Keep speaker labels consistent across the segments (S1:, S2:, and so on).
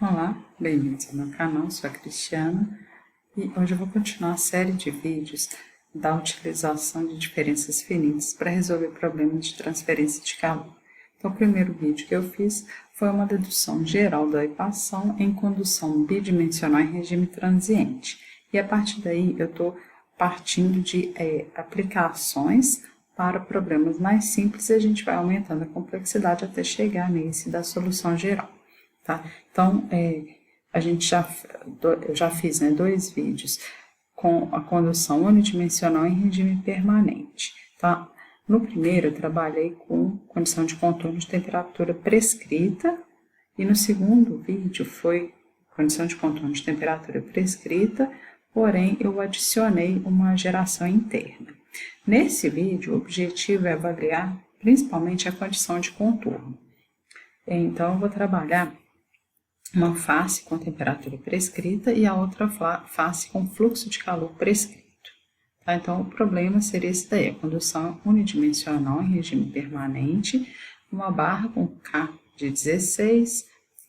S1: Olá, bem-vindos ao meu canal, sou a Cristiana e hoje eu vou continuar a série de vídeos da utilização de diferenças finitas para resolver problemas de transferência de calor. Então, o primeiro vídeo que eu fiz foi uma dedução geral da equação em condução bidimensional em regime transiente. E a partir daí eu estou partindo de aplicações para problemas mais simples e a gente vai aumentando a complexidade até chegar nesse da solução geral. Tá? Então, eu já fiz dois vídeos com a condução unidimensional em regime permanente. Tá? No primeiro, eu trabalhei com condição de contorno de temperatura prescrita, e no segundo vídeo foi condição de contorno de temperatura prescrita, porém eu adicionei uma geração interna. Nesse vídeo, o objetivo é avaliar principalmente a condição de contorno. Então, eu vou trabalhar uma face com temperatura prescrita e a outra face com fluxo de calor prescrito. Tá? Então, o problema seria esse daí, a condução unidimensional em regime permanente, uma barra com K de 16,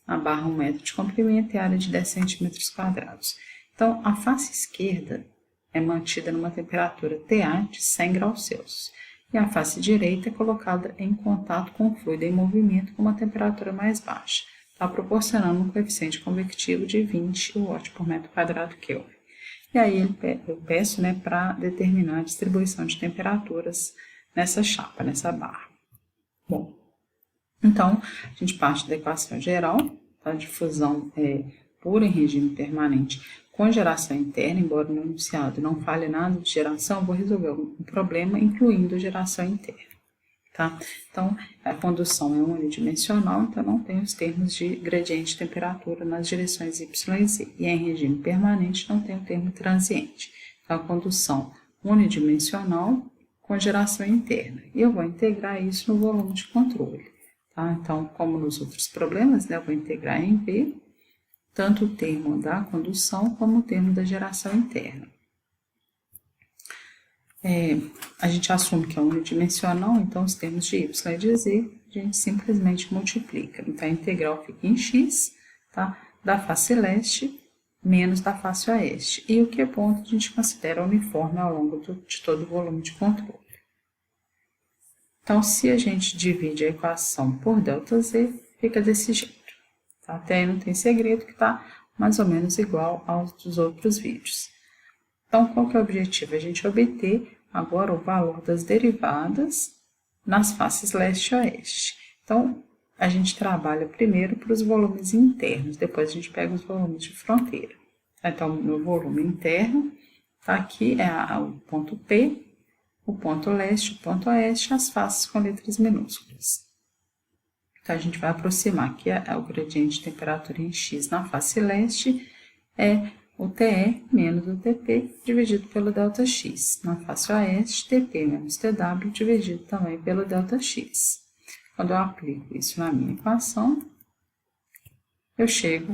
S1: a barra 1 metro de comprimento e área de 10 centímetros quadrados. Então, a face esquerda é mantida numa temperatura TA de 100 graus Celsius. E a face direita é colocada em contato com o fluido em movimento com uma temperatura mais baixa. Está proporcionando um coeficiente convectivo de 20 watt por metro quadrado Kelvin. E aí eu peço para determinar a distribuição de temperaturas nessa chapa, nessa barra. Bom, então a gente parte da equação geral, tá? Difusão pura em regime permanente com geração interna, embora no enunciado não fale nada de geração, vou resolver um problema incluindo geração interna. Tá? Então, a condução é unidimensional, então não tem os termos de gradiente de temperatura nas direções Y e Z. E em regime permanente não tem o termo transiente. Então, a condução unidimensional com geração interna. E eu vou integrar isso no volume de controle. Tá? Então, como nos outros problemas, eu vou integrar em V, tanto o termo da condução como o termo da geração interna. A gente assume que é unidimensional, então os termos de y e de z a gente simplesmente multiplica. Então a integral fica em x, tá? Da face leste menos da face oeste. E o Q ponto a gente considera uniforme ao longo de todo o volume de controle. Então, se a gente divide a equação por ΔZ, fica desse jeito. Tá? Até aí não tem segredo, que está mais ou menos igual aos dos outros vídeos. Então, qual que é o objetivo? A gente obter agora o valor das derivadas nas faces leste e oeste. Então, a gente trabalha primeiro para os volumes internos, depois a gente pega os volumes de fronteira. Então, o meu volume interno está aqui, o ponto P, o ponto leste, o ponto oeste, as faces com letras minúsculas. Então, a gente vai aproximar aqui o gradiente de temperatura em X na face leste, o TE menos o TP dividido pelo ΔX. Na face oeste, TP menos TW dividido também pelo ΔX. Quando eu aplico isso na minha equação, eu chego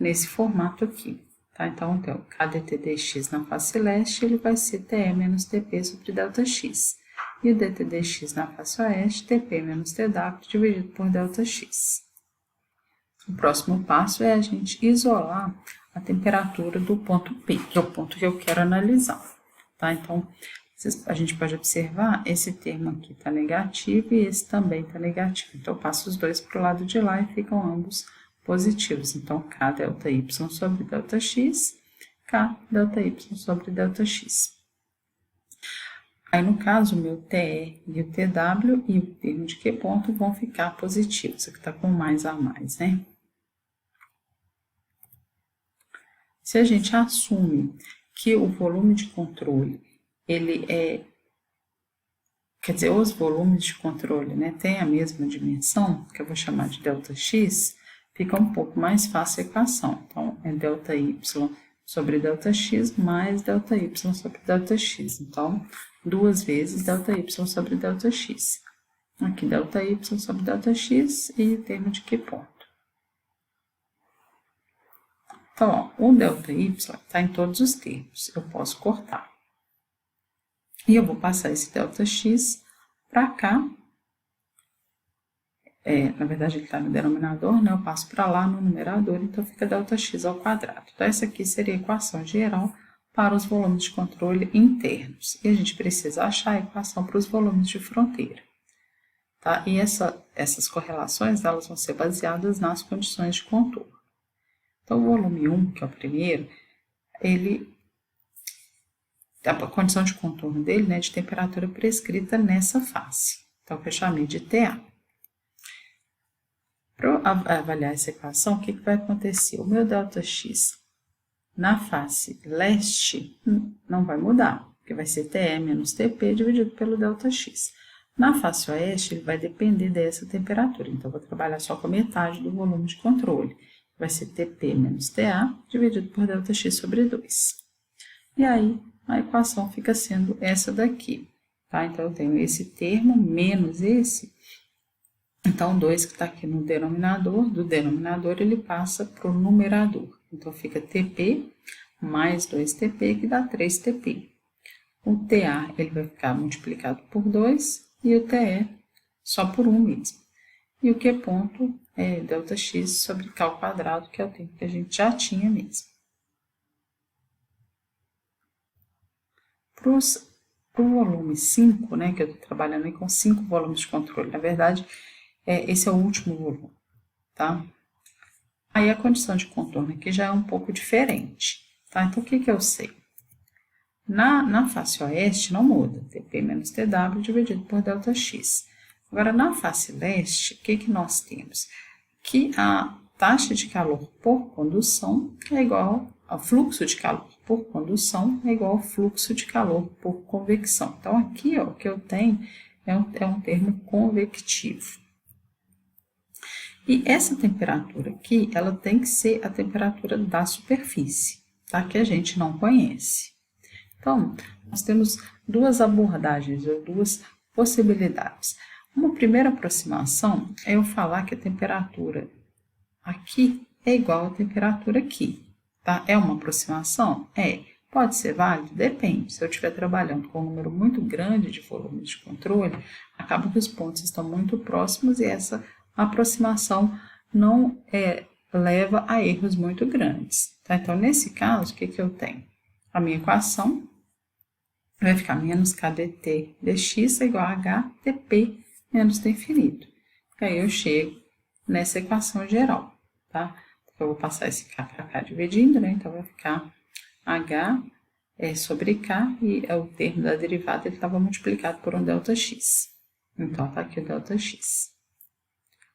S1: nesse formato aqui. Tá? Então, o KdT dx na face leste ele vai ser TE menos TP sobre ΔX. E o dt dx na face oeste, TP menos TW dividido por ΔX. O próximo passo é a gente isolar a temperatura do ponto P, que é o ponto que eu quero analisar. Tá? Então, a gente pode observar, esse termo aqui está negativo e esse também está negativo. Então, eu passo os dois para o lado de lá e ficam ambos positivos. Então, K ΔY sobre ΔX, K ΔY sobre ΔX. Aí, no caso, o meu TE e o TW e o termo de Q ponto vão ficar positivos. Aqui está com mais a mais, né? Se a gente assume que o volume de controle, quer dizer, os volumes de controle têm a mesma dimensão, que eu vou chamar de ΔX, fica um pouco mais fácil a equação. Então, é ΔY sobre ΔX mais ΔY sobre ΔX. Então, duas vezes ΔY sobre ΔX. Aqui, ΔY sobre ΔX e o termo de Q ponto. Então, o ΔY está em todos os termos, eu posso cortar. E eu vou passar esse ΔX para cá, na verdade ele está no denominador, né? Eu passo para lá no numerador, então fica ΔX ao quadrado. Então essa aqui seria a equação geral para os volumes de controle internos. E a gente precisa achar a equação para os volumes de fronteira. Tá? E essas correlações elas vão ser baseadas nas condições de contorno. Então o volume 1, que é o primeiro, a condição de contorno dele, né, de temperatura prescrita nessa face. Então, que eu chamei de TA. Para avaliar essa equação, o que vai acontecer? O meu ΔX na face leste não vai mudar, porque vai ser TE menos TP dividido pelo ΔX. Na face oeste, ele vai depender dessa temperatura, então, eu vou trabalhar só com a metade do volume de controle. Vai ser TP menos TA dividido por ΔX sobre 2. E aí, a equação fica sendo essa daqui, tá? Então, eu tenho esse termo menos esse. Então, 2 que está aqui no denominador, do denominador ele passa para o numerador. Então, fica TP mais 2TP, que dá 3TP. O TA ele vai ficar multiplicado por 2 e o TE só por 1 mesmo. E o Q ponto é ΔX sobre K ao quadrado, que é o tempo que a gente já tinha mesmo. Para o volume 5, né, que eu estou trabalhando aí com 5 volumes de controle, na verdade, esse é o último volume, tá? Aí a condição de contorno aqui já é um pouco diferente, tá? Então, o que eu sei? Na face oeste não muda, TP menos TW dividido por ΔX. Agora, na face leste, o que nós temos? Que a taxa de calor por condução é igual ao fluxo de calor por condução é igual ao fluxo de calor por convecção. Então, aqui, ó, o que eu tenho é um termo convectivo. E essa temperatura aqui, ela tem que ser a temperatura da superfície, tá? Que a gente não conhece. Então, nós temos duas abordagens, ou duas possibilidades. Uma primeira aproximação é eu falar que a temperatura aqui é igual à temperatura aqui, tá? É uma aproximação? É. Pode ser válido? Depende. Se eu estiver trabalhando com um número muito grande de volumes de controle, acaba que os pontos estão muito próximos e essa aproximação não leva a erros muito grandes, tá? Então, nesse caso, o que eu tenho? A minha equação vai ficar menos kdt dx é igual a htp menos t infinito. E aí eu chego nessa equação geral, tá? Eu vou passar esse k para cá dividindo, né? Então vai ficar h sobre k e o termo da derivada ele estava multiplicado por um ΔX. Então tá aqui o ΔX,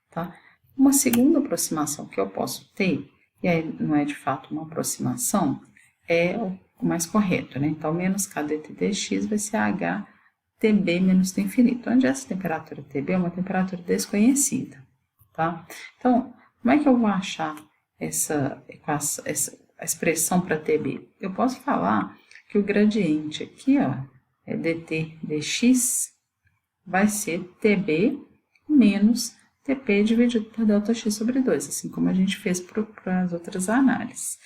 S1: tá? Uma segunda aproximação que eu posso ter, e aí não é de fato uma aproximação, é o mais correto, né? Então, menos kdt dx vai ser htb menos t infinito, onde essa temperatura Tb é uma temperatura desconhecida, tá? Então, como é que eu vou achar essa expressão para Tb? Eu posso falar que o gradiente aqui, ó, é dt dx, vai ser Tb menos Tp dividido por ΔX sobre 2, assim como a gente fez para as outras análises.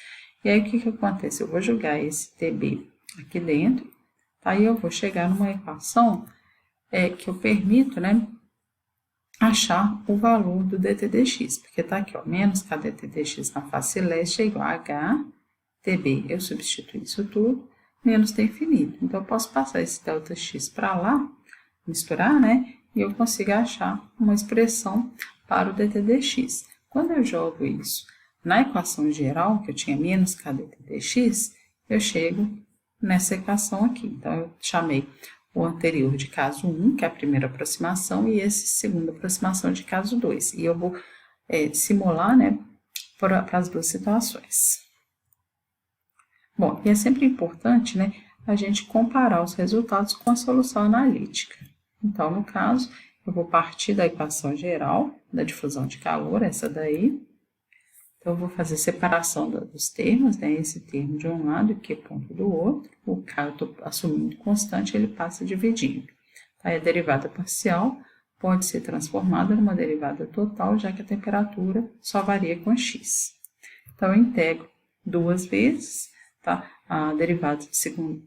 S1: E aí, o que acontece? Eu vou jogar esse TB aqui dentro, aí eu vou chegar numa equação que eu permito, né, achar o valor do dt dx, porque tá aqui, ó, menos kdt dx na face leste é igual a htb, eu substituo isso tudo, menos t infinito. Então, eu posso passar esse ΔX para lá, misturar, né, e eu consigo achar uma expressão para o dt dx. Quando eu jogo isso na equação geral, que eu tinha menos kdt dx, eu chego nessa equação aqui. Então, eu chamei o anterior de caso 1, que é a primeira aproximação, e esse segunda aproximação de caso 2. E eu vou simular, né, para as duas situações. Bom, e é sempre importante, né, a gente comparar os resultados com a solução analítica. Então, no caso, eu vou partir da equação geral da difusão de calor, essa daí. Então, eu vou fazer separação dos termos, né? Esse termo de um lado e o Q ponto do outro. O K eu estou assumindo constante, ele passa dividindo. Aí a derivada parcial pode ser transformada numa derivada total, já que a temperatura só varia com x. Então, eu integro duas vezes, tá? A derivada de segunda...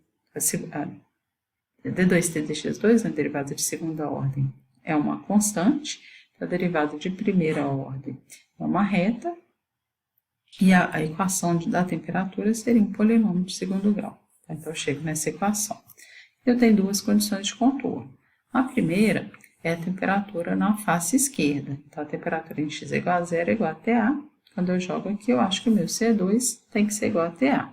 S1: d2t dx2, né? Derivada de segunda ordem, é uma constante. a derivada de primeira ordem é uma reta, e a equação da temperatura seria um polinômio de segundo grau. Então, eu chego nessa equação. Eu tenho duas condições de contorno. A primeira é a temperatura na face esquerda. Então, a temperatura em x é igual a zero é igual a TA. Quando eu jogo aqui, eu acho que o meu C2 tem que ser igual a TA.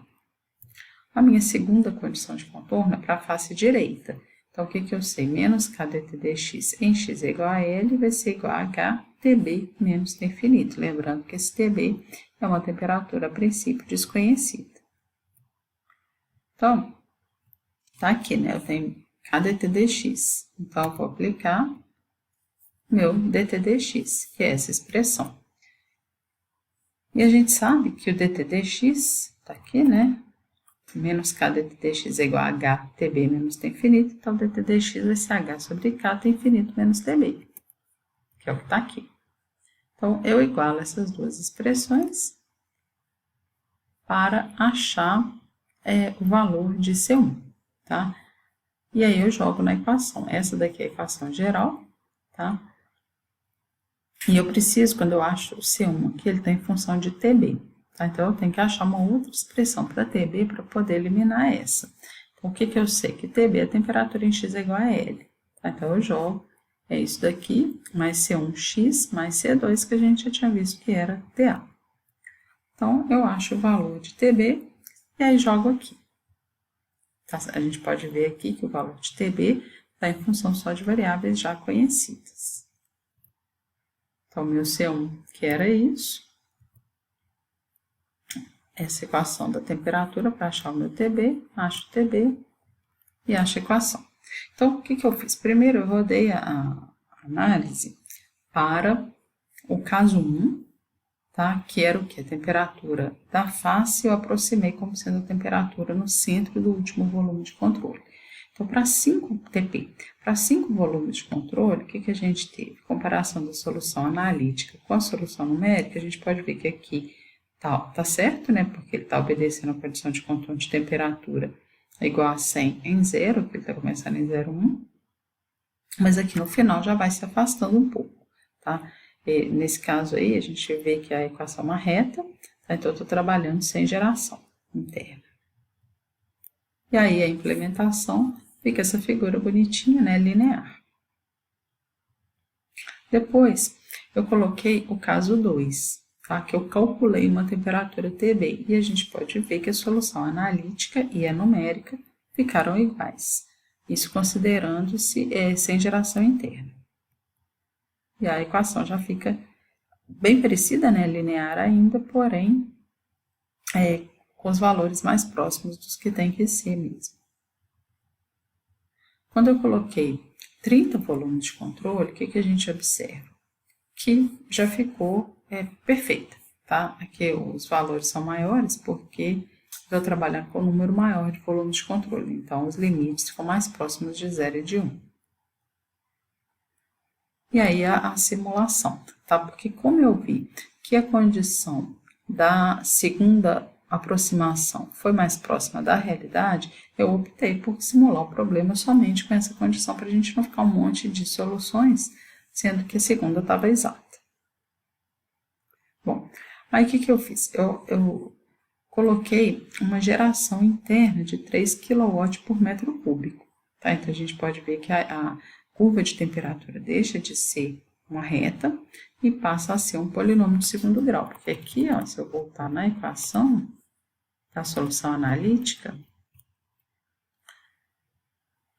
S1: A minha segunda condição de contorno é para a face direita. Então, o que eu sei? Menos K dt dx em x é igual a L vai ser igual a H TB menos T infinito. Lembrando que esse TB é uma temperatura, a princípio, desconhecida. Então, tá aqui, né? Eu tenho K dt dx. Então, eu vou aplicar meu dt dx, que é essa expressão. E a gente sabe que o dt dx tá aqui, né? Menos K dt dx é igual a H TB menos T infinito. Então, dt dx vai ser H sobre K T infinito menos TB, que é o que está aqui. Então, eu igualo essas duas expressões para achar o valor de C1, tá? E aí eu jogo na equação. Essa daqui é a equação geral, tá? E eu preciso, quando eu acho o C1 aqui, ele está em função de TB, tá? Então, eu tenho que achar uma outra expressão para TB para poder eliminar essa. Então, o que eu sei? Que TB, a temperatura em X é igual a L, tá? Então, eu jogo, é isso daqui, mais C1x, mais C2, que a gente já tinha visto que era TA. Então, eu acho o valor de TB e aí jogo aqui. Tá? A gente pode ver aqui que o valor de TB está em função só de variáveis já conhecidas. Então, meu C1, que era isso. Essa equação da temperatura para achar o meu TB, acho o TB e acho a equação. Então, o que eu fiz? Primeiro, eu rodei a análise para o caso 1, tá? Que era o que? A temperatura da face, eu aproximei como sendo a temperatura no centro do último volume de controle. Então, para 5 TP, para 5 volumes de controle, o que a gente teve? Comparação da solução analítica com a solução numérica, a gente pode ver que aqui tá certo, né? Porque ele está obedecendo a condição de contorno de temperatura igual a 100 em 0, porque ele está começando em 0,1. Mas aqui no final já vai se afastando um pouco, tá? E nesse caso aí, a gente vê que a equação é uma reta, tá? Então eu estou trabalhando sem geração interna. E aí a implementação fica essa figura bonitinha, né? Linear. Depois, eu coloquei o caso 2, tá? Que eu calculei uma temperatura TB. E a gente pode ver que a solução analítica e a numérica ficaram iguais. Isso considerando-se sem geração interna. E a equação já fica bem parecida, né? Linear ainda, porém, com os valores mais próximos dos que tem que ser mesmo. Quando eu coloquei 30 volumes de controle, o que a gente observa? Que já ficou perfeita, tá? Aqui os valores são maiores porque eu trabalhar com um número maior de volumes de controle. Então, os limites ficam mais próximos de 0 e de 1. E aí, a simulação, tá? Porque como eu vi que a condição da segunda aproximação foi mais próxima da realidade, eu optei por simular o problema somente com essa condição, para a gente não ficar um monte de soluções, sendo que a segunda estava exata. Bom, aí o que eu fiz? Eu coloquei uma geração interna de 3 kW por metro cúbico. Tá? Então, a gente pode ver que a curva de temperatura deixa de ser uma reta e passa a ser um polinômio de segundo grau. Porque aqui, ó, se eu voltar na equação da solução analítica,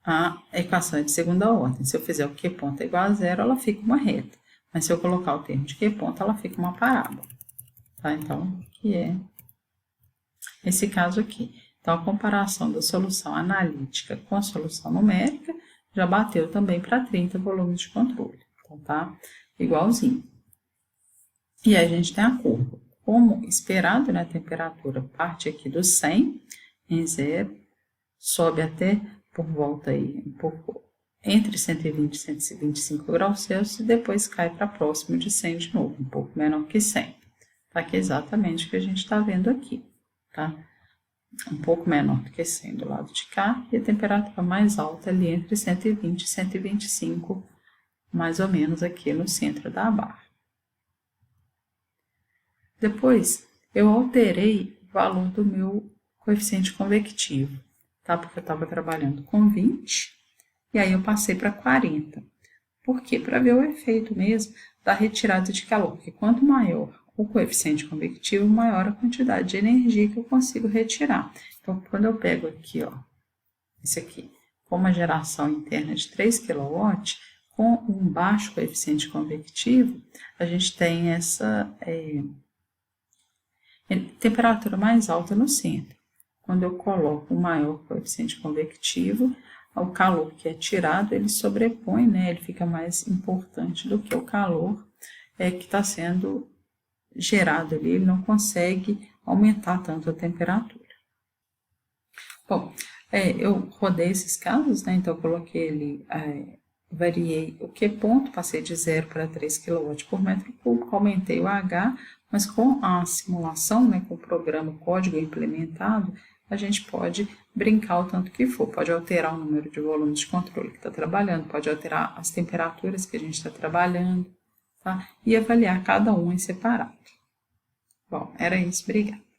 S1: a equação é de segunda ordem. Se eu fizer o Q ponto é igual a zero, ela fica uma reta. Mas se eu colocar o termo de Q ponto, ela fica uma parábola. Tá? Então, que é esse caso aqui. Então, a comparação da solução analítica com a solução numérica já bateu também para 30 volumes de controle. Então, tá igualzinho. E aí a gente tem a curva. Como esperado, né, a temperatura parte aqui do 100 em 0, sobe até por volta aí, um pouco entre 120 e 125 graus Celsius, e depois cai para próximo de 100 de novo, um pouco menor que 100. Tá aqui exatamente o que a gente está vendo aqui, tá? Um pouco menor do que 100 do lado de cá, e a temperatura mais alta ali entre 120 e 125 mais ou menos aqui no centro da barra. Depois, eu alterei o valor do meu coeficiente convectivo, tá? Porque eu estava trabalhando com 20, e aí eu passei para 40. Por quê? Para ver o efeito mesmo da retirada de calor, porque quanto maior o coeficiente convectivo, maior a quantidade de energia que eu consigo retirar. Então, quando eu pego aqui, ó, esse aqui, com uma geração interna de 3 kW, com um baixo coeficiente convectivo, a gente tem essa temperatura mais alta no centro. Quando eu coloco um maior coeficiente convectivo, o calor que é tirado, ele sobrepõe, né? Ele fica mais importante do que o calor que está sendo gerado ali, ele não consegue aumentar tanto a temperatura. Bom, eu rodei esses casos, né? Então eu coloquei ali, variei o Q ponto, passei de 0 para 3 kW por metro cúbico, aumentei o H, mas com a simulação, né, com o programa, o código implementado, a gente pode brincar o tanto que for, pode alterar o número de volumes de controle que está trabalhando, pode alterar as temperaturas que a gente está trabalhando, tá? E avaliar cada um em separado. Bom, era isso, obrigada.